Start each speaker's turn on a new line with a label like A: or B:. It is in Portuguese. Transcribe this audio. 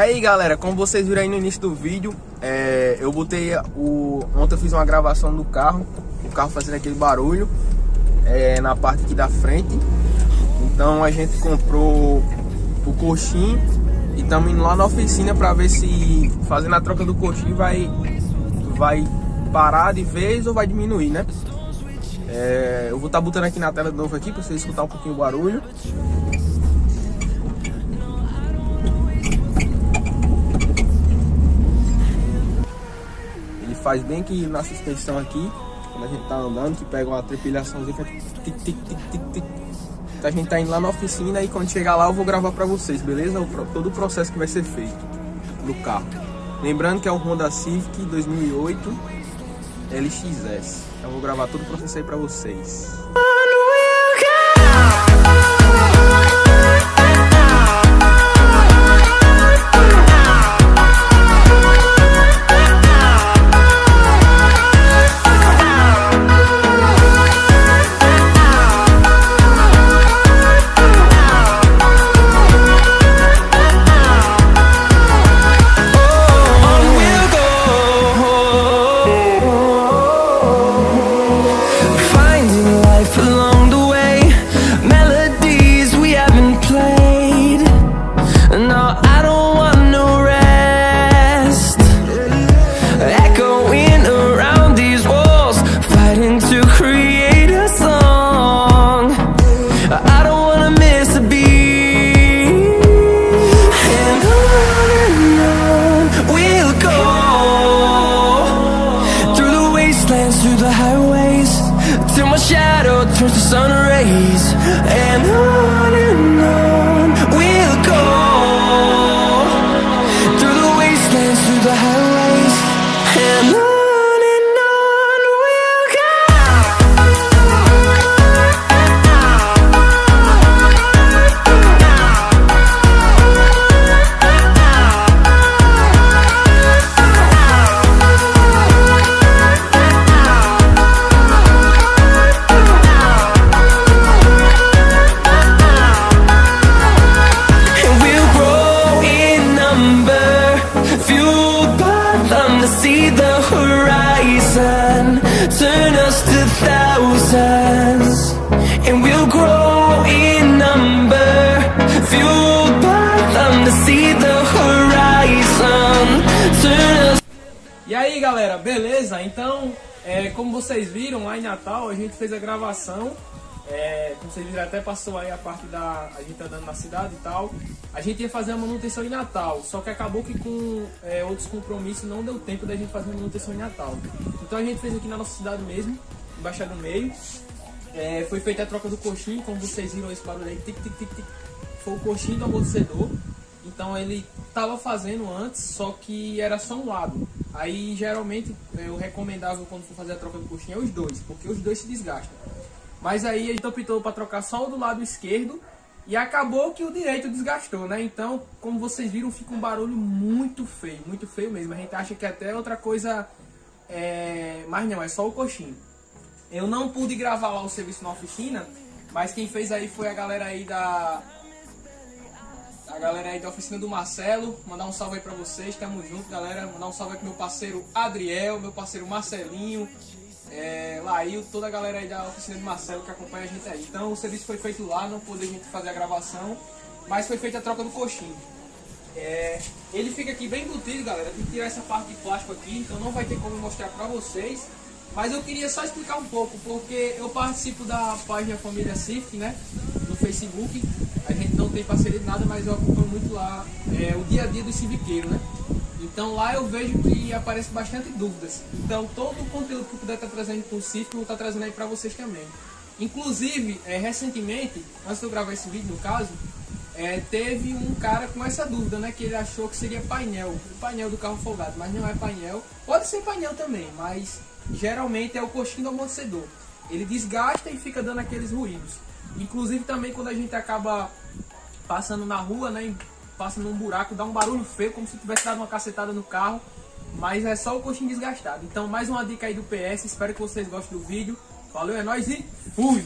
A: aí galera, como vocês viram aí no início do vídeo, eu botei ontem eu fiz uma gravação do carro, o carro fazendo aquele barulho na parte aqui da frente. Então a gente comprou o coxinho e estamos indo lá na oficina para ver se fazendo a troca do coxinho vai parar de vez ou vai diminuir, né? Eu vou estar botando aqui na tela de novo aqui para vocês escutar um pouquinho o barulho. Ele faz bem que na suspensão aqui, quando a gente tá andando, que pega uma trepilhaçãozinha, faz tic, tic, tic, tic, tic. Então a gente tá indo lá na oficina e quando chegar lá eu vou gravar pra vocês, beleza? Todo o processo que vai ser feito no carro. Lembrando que é um Honda Civic 2008 LXS. Então eu vou gravar todo o processo aí pra vocês.
B: Through the highways, till my shadow turns to sun rays, and on we'll go. Through the wastelands, through the highways, and on we'll go. See the horizon, turn us to thousands, and we'll grow in number, fueled by them to see the horizon, turn us.
A: E aí galera, beleza? Então, como vocês viram, lá em Natal a gente fez a gravação. Como vocês viram, até passou aí a parte a gente andando na cidade e tal. A gente ia fazer a manutenção em Natal, só que acabou que com outros compromissos não deu tempo da gente fazer a manutenção em Natal. Então a gente fez aqui na nossa cidade mesmo, em Baixada do Meio. Foi feita a troca do coxinho, como vocês viram esse barulho aí, tic, tic, tic, tic. Foi o coxinho do amortecedor. Então ele estava fazendo antes, só que era só um lado. Aí geralmente o recomendável quando for fazer a troca do coxinho é os dois, porque os dois se desgastam. Mas aí a gente optou para trocar só o do lado esquerdo e acabou que o direito desgastou, né? Então, como vocês viram, fica um barulho muito feio mesmo. A gente acha que até outra coisa, mas não, é só o coxinho. Eu não pude gravar lá o serviço na oficina, mas quem fez aí foi a galera aí da oficina do Marcelo. Mandar um salve aí pra vocês, tamo junto, galera. Mandar um salve aí pro meu parceiro Adriel, meu parceiro Marcelinho, Laí, toda a galera aí da oficina do Marcelo que acompanha a gente aí. Então o serviço foi feito lá, não pôde a gente fazer a gravação, mas foi feita a troca do coxinho. Ele fica aqui bem embutido, galera. Tem que tirar essa parte de plástico aqui, então não vai ter como mostrar pra vocês. Mas eu queria só explicar um pouco, porque eu participo da página Família Civic, né, no Facebook. A gente não tem parceria de nada, mas eu acompanho muito lá o dia a dia do civiqueiro, né. Então lá eu vejo que aparece bastante dúvidas. Então todo o conteúdo que eu puder estar trazendo para o Civic, eu vou estar trazendo aí para vocês também. Inclusive, recentemente, antes de eu gravar esse vídeo no caso, teve um cara com essa dúvida, né? Que ele achou que seria painel, o painel do carro folgado, mas não é painel. Pode ser painel também, mas geralmente é o coxinho do amortecedor. Ele desgasta e fica dando aqueles ruídos. Inclusive também quando a gente acaba passando na rua, né? Passa num buraco, dá um barulho feio, como se tivesse dado uma cacetada no carro. Mas é só o coxinho desgastado. Então mais uma dica aí do PS, espero que vocês gostem do vídeo. Valeu, é nóis e fui!